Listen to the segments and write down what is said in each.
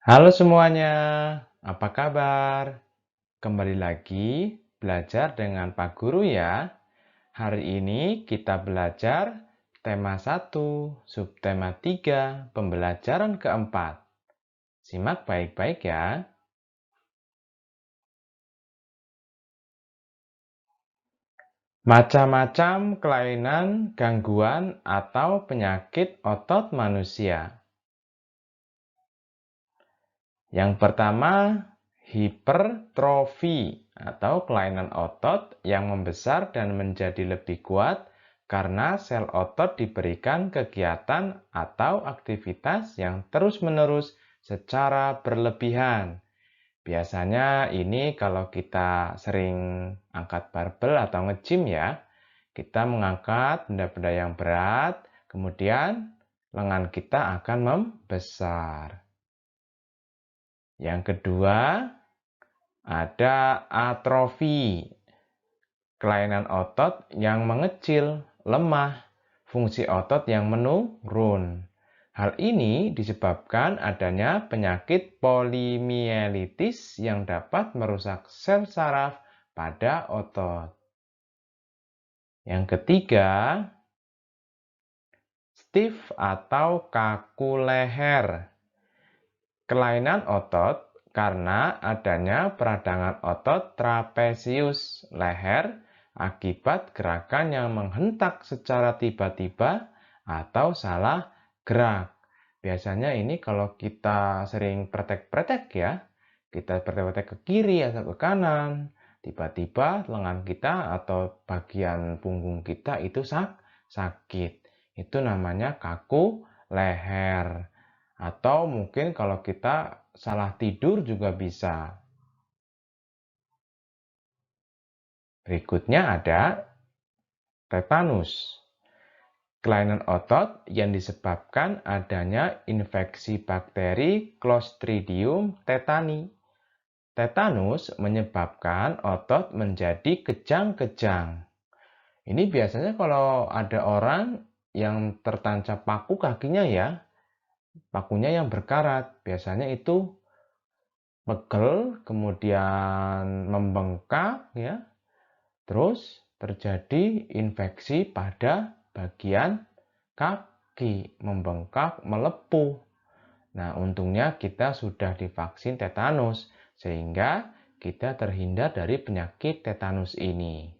Halo semuanya, apa kabar? Kembali lagi belajar dengan Pak Guru ya. Hari ini kita belajar tema 1, subtema 3, pembelajaran keempat. Simak baik-baik ya. Macam-macam kelainan, gangguan, atau penyakit otot manusia. Yang pertama, hipertrofi atau kelainan otot yang membesar dan menjadi lebih kuat karena sel otot diberikan kegiatan atau aktivitas yang terus-menerus secara berlebihan. Biasanya ini kalau kita sering angkat barbel atau nge-gym ya, kita mengangkat benda-benda yang berat, kemudian lengan kita akan membesar. Yang kedua, ada atrofi, kelainan otot yang mengecil, lemah, fungsi otot yang menurun. Hal ini disebabkan adanya penyakit polimielitis yang dapat merusak sel saraf pada otot. Yang ketiga, stiff atau kaku leher. Kelainan otot karena adanya peradangan otot trapesius leher akibat gerakan yang menghentak secara tiba-tiba atau salah gerak. Biasanya ini kalau kita sering pretek-pretek ya, kita pretek-pretek ke kiri atau ke kanan, tiba-tiba lengan kita atau bagian punggung kita itu sakit. Itu namanya kaku leher. Atau mungkin kalau kita salah tidur juga bisa. Berikutnya ada tetanus. Kelainan otot yang disebabkan adanya infeksi bakteri Clostridium tetani. Tetanus menyebabkan otot menjadi kejang-kejang. Ini biasanya kalau ada orang yang tertancap paku kakinya ya, pakunya yang berkarat. Biasanya itu pegel, kemudian membengkak ya. Terus terjadi infeksi pada bagian kaki, membengkak, melepuh. Nah, untungnya kita sudah divaksin tetanus sehingga kita terhindar dari penyakit tetanus ini.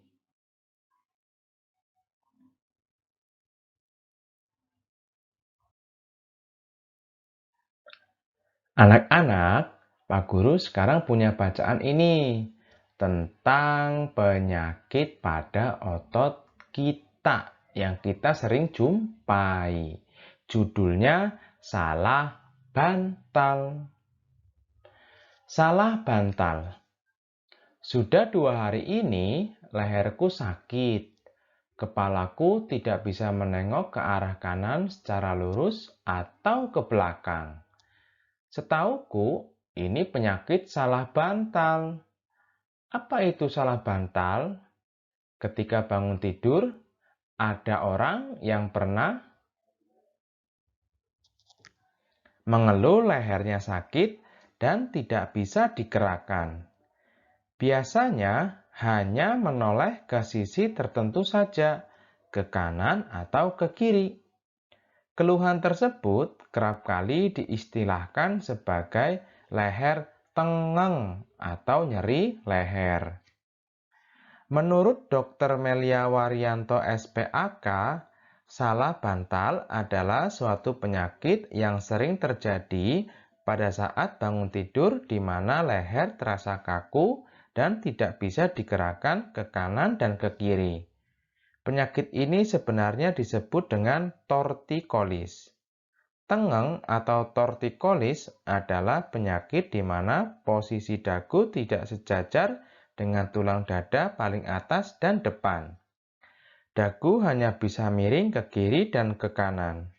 Anak-anak, Pak Guru sekarang punya bacaan ini tentang penyakit pada otot kita yang kita sering jumpai. Judulnya salah bantal. Salah bantal. Sudah 2 hari ini leherku sakit. Kepalaku tidak bisa menengok ke arah kanan secara lurus atau ke belakang. Setauku, ini penyakit salah bantal. Apa itu salah bantal? Ketika bangun tidur, ada orang yang pernah mengeluh lehernya sakit dan tidak bisa digerakkan. Biasanya hanya menoleh ke sisi tertentu saja, ke kanan atau ke kiri. Keluhan tersebut kerap kali diistilahkan sebagai leher tengeng atau nyeri leher. Menurut Dr. Melia Waryanto SPAK, salah bantal adalah suatu penyakit yang sering terjadi pada saat bangun tidur di mana leher terasa kaku dan tidak bisa digerakkan ke kanan dan ke kiri. Penyakit ini sebenarnya disebut dengan tortikolis. Tengeng atau tortikolis adalah penyakit di mana posisi dagu tidak sejajar dengan tulang dada paling atas dan depan. Dagu hanya bisa miring ke kiri dan ke kanan.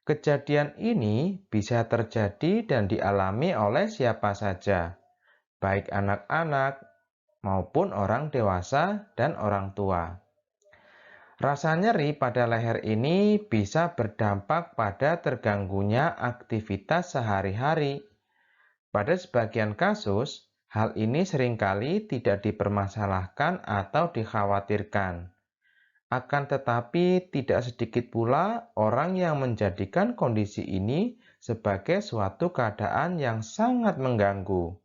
Kejadian ini bisa terjadi dan dialami oleh siapa saja, baik anak-anak maupun orang dewasa dan orang tua. Rasa nyeri pada leher ini bisa berdampak pada terganggunya aktivitas sehari-hari. Pada sebagian kasus, hal ini seringkali tidak dipermasalahkan atau dikhawatirkan. Akan tetapi, tidak sedikit pula orang yang menjadikan kondisi ini sebagai suatu keadaan yang sangat mengganggu.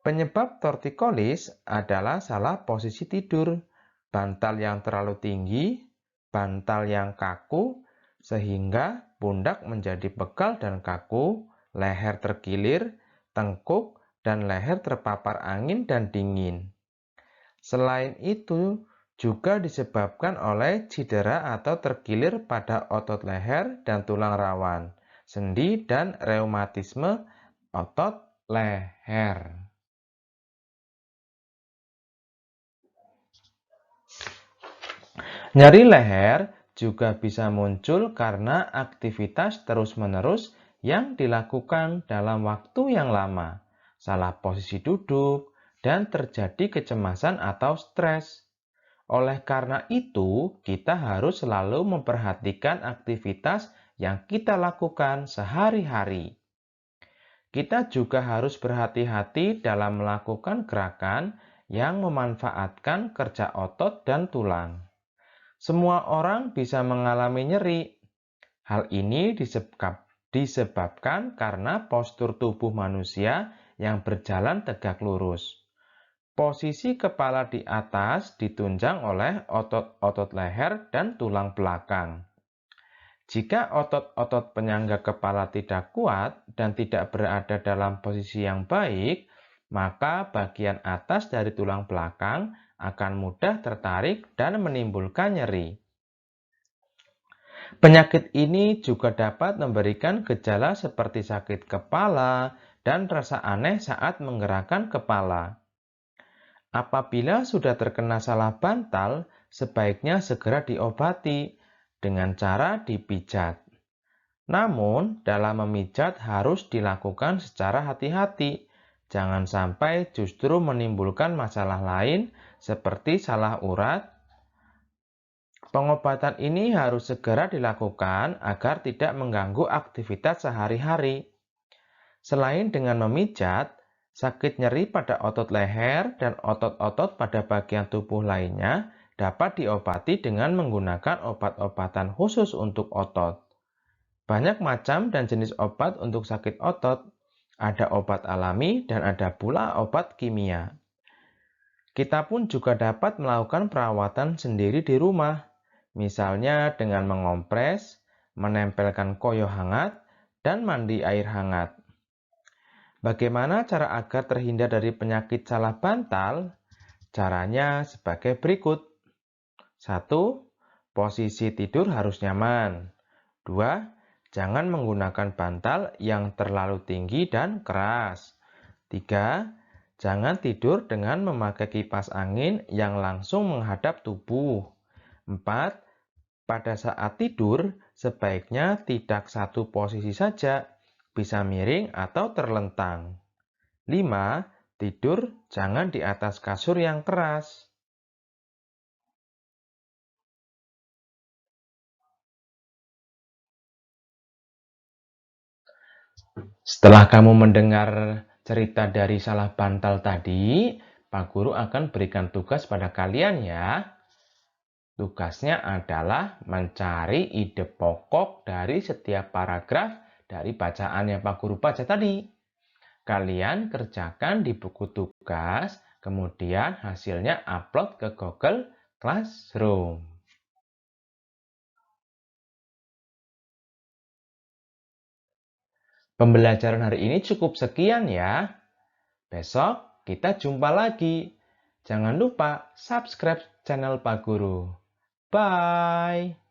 Penyebab tortikolis adalah salah posisi tidur, bantal yang terlalu tinggi, bantal yang kaku, sehingga pundak menjadi pegal dan kaku, leher terkilir, tengkuk, dan leher terpapar angin dan dingin. Selain itu, juga disebabkan oleh cedera atau terkilir pada otot leher dan tulang rawan, sendi, dan reumatisme otot leher. Nyeri leher juga bisa muncul karena aktivitas terus-menerus yang dilakukan dalam waktu yang lama, salah posisi duduk, dan terjadi kecemasan atau stres. Oleh karena itu, kita harus selalu memperhatikan aktivitas yang kita lakukan sehari-hari. Kita juga harus berhati-hati dalam melakukan gerakan yang memanfaatkan kerja otot dan tulang. Semua orang bisa mengalami nyeri. Hal ini disebabkan karena postur tubuh manusia yang berjalan tegak lurus. Posisi kepala di atas ditunjang oleh otot-otot leher dan tulang belakang. Jika otot-otot penyangga kepala tidak kuat dan tidak berada dalam posisi yang baik, maka bagian atas dari tulang belakang akan mudah tertarik dan menimbulkan nyeri. Penyakit ini juga dapat memberikan gejala seperti sakit kepala dan rasa aneh saat menggerakkan kepala. Apabila sudah terkena salah bantal, sebaiknya segera diobati dengan cara dipijat. Namun, dalam memijat harus dilakukan secara hati-hati. Jangan sampai justru menimbulkan masalah lain seperti salah urat. Pengobatan ini harus segera dilakukan agar tidak mengganggu aktivitas sehari-hari. Selain dengan memijat, sakit nyeri pada otot leher dan otot-otot pada bagian tubuh lainnya dapat diobati dengan menggunakan obat-obatan khusus untuk otot. Banyak macam dan jenis obat untuk sakit otot. Ada obat alami dan ada pula obat kimia. Kita pun juga dapat melakukan perawatan sendiri di rumah, misalnya dengan mengompres, menempelkan koyo hangat, dan mandi air hangat. Bagaimana cara agar terhindar dari penyakit salah bantal? Caranya sebagai berikut. 1. Posisi tidur harus nyaman. 2. Jangan menggunakan bantal yang terlalu tinggi dan keras. 3. Jangan tidur dengan memakai kipas angin yang langsung menghadap tubuh. 4. Pada saat tidur, sebaiknya tidak satu posisi saja, bisa miring atau terlentang. 5. Tidur jangan di atas kasur yang keras. Setelah kamu mendengar cerita dari salah bantal tadi, Pak Guru akan berikan tugas pada kalian ya. Tugasnya adalah mencari ide pokok dari setiap paragraf dari bacaan yang Pak Guru baca tadi. Kalian kerjakan di buku tugas, kemudian hasilnya upload ke Google Classroom. Pembelajaran hari ini cukup sekian ya. Besok kita jumpa lagi. Jangan lupa subscribe channel Pak Guru. Bye!